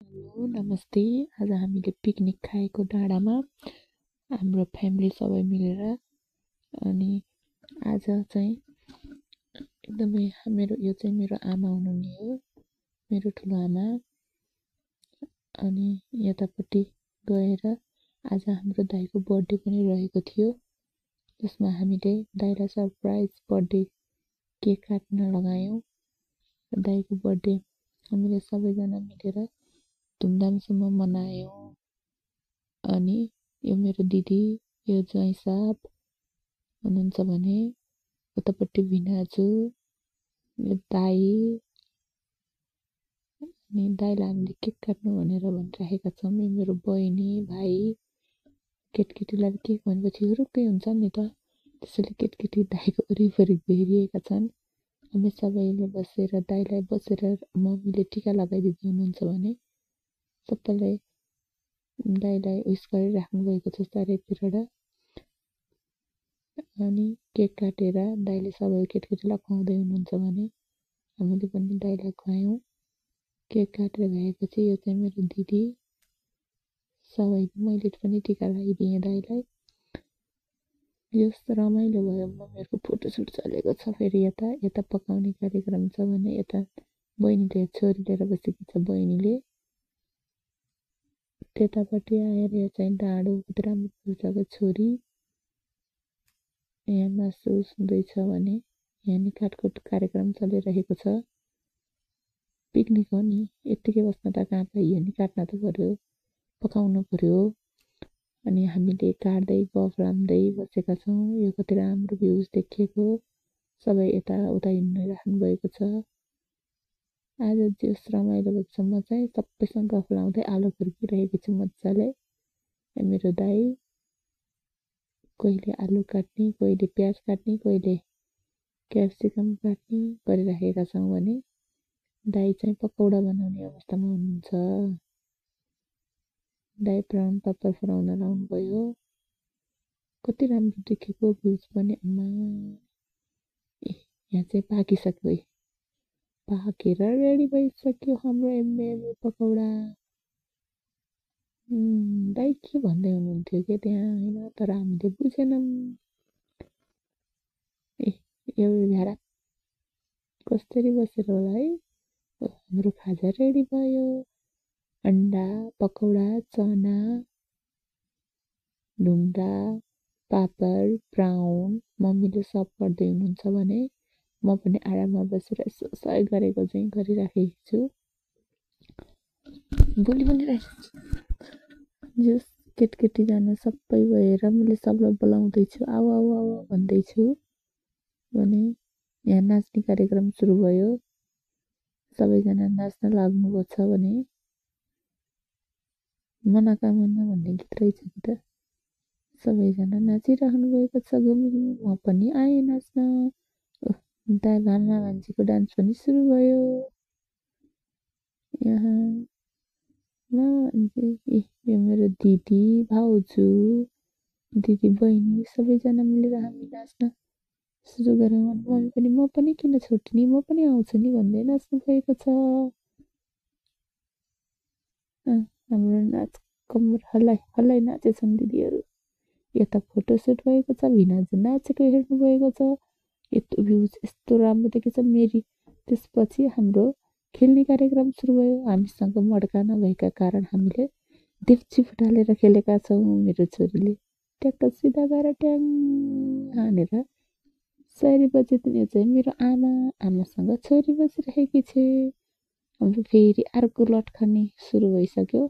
Hello नमस्ते। आज हामीले पिकनिक खाएको डाँडामा हाम्रो फ्यामिली सबै मिलेर। अनि आज चाहिँ एकदमै यो चाहिँ मेरो आमा हुनुहुने हो, मेरो ठुलो आमा। अनि यतापट्टि गएर आज हाम्रो दाइको बर्थडे पनि रहेको थियो, जसमा हामीले दाइलाई सरप्राइज बर्थडे केक काट्न लगायौँ। दाइको बर्थडे हामीले सबैजना मिलेर धुमधामसँग मनायौँ। अनि यो मेरो दिदी, यो ज्वाइँ साहब हुनुहुन्छ भने उतापट्टि भिनाजु, यो दाई। अनि दाइलाई हामीले केक काट्नु भनेर भनिराखेका छौँ। यो मेरो बहिनी, भाइ। केटकेटीलाई केक भनेपछि हुरुक्कै हुन्छ नि त, त्यसैले केटकेटी दाइको वरिपरि घेरिएका छन्। हामी सबैले बसेर दाइलाई मम्मीले टिका लगाइदिँदै हुनुहुन्छ भने सबैलाई दाइलाई विस गरिराख्नु भएको छ चारैतिरबाट। अनि केक काटेर दाइले सबै केटकेटीलाई खुवाउँदै हुनुहुन्छ भने हामीले पनि दाइलाई खुवायौँ। केक काटेर भएपछि यो चाहिँ मेरो दिदी, मैले पनि टिका लगाइदिएँ दाइलाई। यस्तो रमाइलो भयो। मम्मीहरूको फोटोसुट चलेको छ। फेरि यता पकाउने कार्यक्रम छ भने यता बहिनीले छोरी लिएर बसेकी छ। बहिनीले त्यतापट्टि आएर यो चाहिँ डाँडो राम्रो पूजाको छोरी। यहाँ मासु हुँदैछ भने यहाँ नि काटकुट कार्यक्रम चलिरहेको छ। पिकनिक हो नि, यत्तिकै बस्न त कहाँ पाइयो नि, काट्न त पर्यो, पकाउनु पर्यो। अनि हामीले काट्दै गफ लाम्दै बसेका छौँ। यो कति राम्रो भ्युज देखिएको, सबै यताउता हिँडिराख्नु भएको छ। आज जस रमाइलो भएको छ। म चाहिँ सबैसँग गफ लाउँदै आलो फर्किरहेको छु मजाले। मेरो दाइ कहिले आलु काट्ने, कहिले प्याज काट्ने, कहिले क्याप्सिकम काट्ने गरिराखेका छौँ भने दाइ चाहिँ पकौडा बनाउने अवस्थामा हुनुहुन्छ। दाइ ब्राउन पेपर फराउन लाउनुभयो। कति राम्रो देखेको भ्युज पनि। आमा, यहाँ चाहिँ पाकिसक्यो है, पाकेर रेडी भइसक्यो हाम्रो एम्मे पकौडा। दाइ के भन्दै हुनुहुन्थ्यो क्या त्यहाँ, होइन, तर हामीले बुझेनौँ। यो झ्याडा कसरी बसेर होला है। हाम्रो खाजा रेडी भयो। अन्डा, पकौडा, चना, ढुङ्गा, पापड, ब्राउन। मम्मीले सर्भ गर्दै हुनुहुन्छ भने म पनि आराममा बसेर यसो सहयोग गरेको चाहिँ गरिराखेको छु। बोली पनि रहेको छु। जस केटकेटीजना सबै भएर मैले सबलाई बोलाउँदैछु, आऊ आऊ आऊ भन्दैछु भने यहाँ नाच्ने कार्यक्रम सुरु भयो। सबैजना नाच्न लाग्नुभएको छ भने मनोकामना भन्ने गीत रहेछ कि त, सबैजना नाचिराख्नु भएको छ। म पनि आएँ नाच्न। भान्जा भान्जीको डान्स पनि सुरु भयो। यहाँ यो मेरो दिदी, भाउजू, दिदी, बहिनी सबैजना मिलेर हामी नाच्न सुरु गऱ्यौँ। मम्मी पनि म पनि किन छुट्ने, म पनि आउँछु नि भन्दै नाच्नु भएको छ। हाम्रो नाच कम्मर हल्लाइ नाचेछन् दिदीहरू। यता फोटोसुट भएको छ, भिनाजु नाचेको हेर्नु भएको छ। यस्तो भ्युज यस्तो राम्रो देखेछ मेरी। त्यसपछि हाम्रो खेल्ने कार्यक्रम सुरु भयो। हामीसँग मड्का नभएका कारण हामीले देप्ची फुटालेर खेलेका छौँ। मेरो छोरीले ट्याक्क सिधा गएर ट्याङ हानेर 4 बजे यो चाहिँ मेरो आमासँग छोरी बसिरहेकी छे। हाम्रो फेरि अर्को लटखनी सुरु भइसक्यो।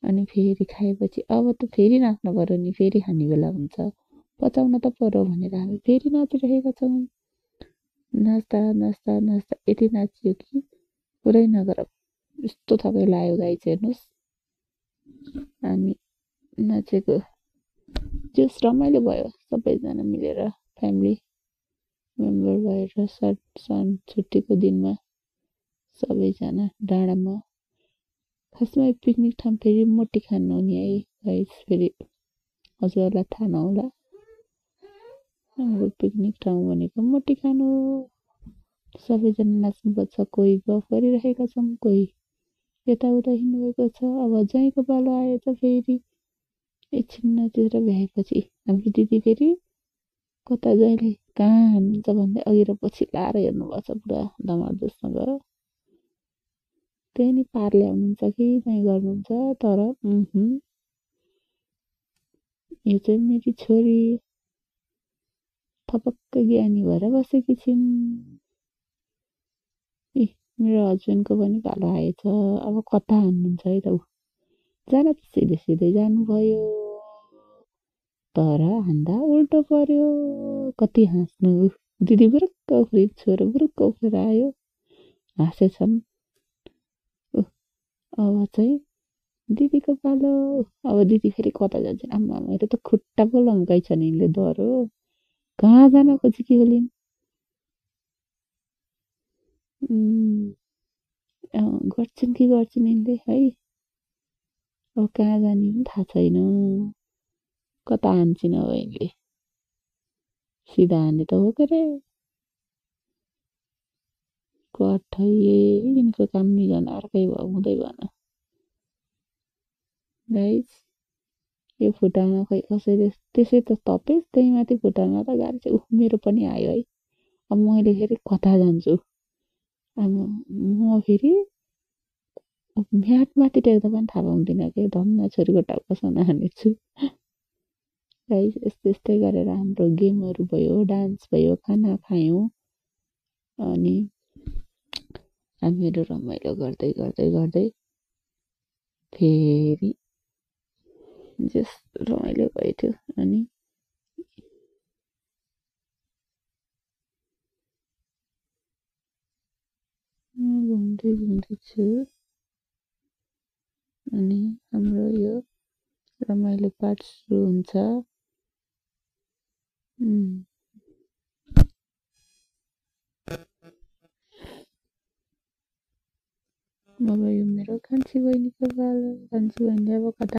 अनि फेरि खाएपछि अब त फेरि नाच्नु पर्यो नि, फेरि खाने बेला हुन्छ, पचाउन त पर्यो भनेर हामी फेरि नाचिरहेका छौँ। नाच्दा नाच्दा नाच्दा यति नाचियो कि पुरै नगर यस्तो थकै लाग्यो। गाइस हेर्नुहोस्, हामी नाचेको जस रमाइलो भयो। सबैजना मिलेर फ्यामिली मेम्बर भएर छुट्टीको दिनमा सबैजना डाँडामा। खासमा पिकनिक ठाउँ फेरि मोटी खानु हुने है गाइस, फेरि हजुरहरूलाई थाहा नहोला। हाम्रो पिकनिक ठाउँ भनेको मोटी खानु हो। सबैजना नाच्नुपर्छ। कोही गफ गरिरहेका छौँ, कोही यताउता हिँड्नुभएको छ। अब ज्वाइँको पालो आएछ फेरि एकछिन नचिरेर भ्याएपछि हाम्रो दिदी फेरि कता ज्वाइँले कहाँ हान्नुहुन्छ भन्दै अघि र पछि लाएर हेर्नुभएको छ पुरा दमार जससँग। त्यही नि पार ल्याउनुहुन्छ कि ज्वाइँ गर्नुहुन्छ तर यो चाहिँ मेरी छोरी थपक्क ज्ञानी भएर बसेकी छिन्। मेरो हस्बेन्डको पनि पालो आएछ। अब कता हान्नुहुन्छ है त ऊ जान त सिधै सिधै जानुभयो तर हान्दा उल्टो पर्यो। कति हाँस्नु दिदी बुरुक्क उफ्रिन् छोरो बुरुक्क उफ्रेर आयो हाँसेछन्। अब चाहिँ दिदीको पालो। अब दिदी फेरि कता जान्छन् आम्मा मेरो त खुट्टा पो लम्काइछन् यिनले डह्रो कहाँ जान खोजेकी होलिन्। गर्छिन् कि गर्छिन् यिनले है। अब कहाँ जाने पनि थाहा छैन कता हान्छन् अब यिनले सिधा हान्ने त हो के रे कठै यिनको काम निगर्न अर्कै भयो हुँदै भएन। गाइस यो फुटामा खै कसैले त्यसै त तपेस त्यही माथि फुटामा त गाह्रो चाहिँ मेरो पनि आयो है। अब मैले फेरि कता जान्छु अब म फेरि म्याटमाथि टेक्दा पनि थाहा पाउँदिनँ कि धन्न छोरीको टाउकोसँग हानेछु। गाइस यस्तै यस्तै गरेर हाम्रो गेमहरू भयो डान्स भयो खाना खायौँ अनि हामीहरू रमाइलो गर्दै गर्दै गर्दै फेरि जस रमाइलो भइथ्यो। अनि घुम्दै घुम्दैछु अनि हाम्रो यो रमाइलो पार्ट सुरु हुन्छ। अब यो मेरो कान्छी बहिनीको पालो। कान्छी बहिनीले अब कता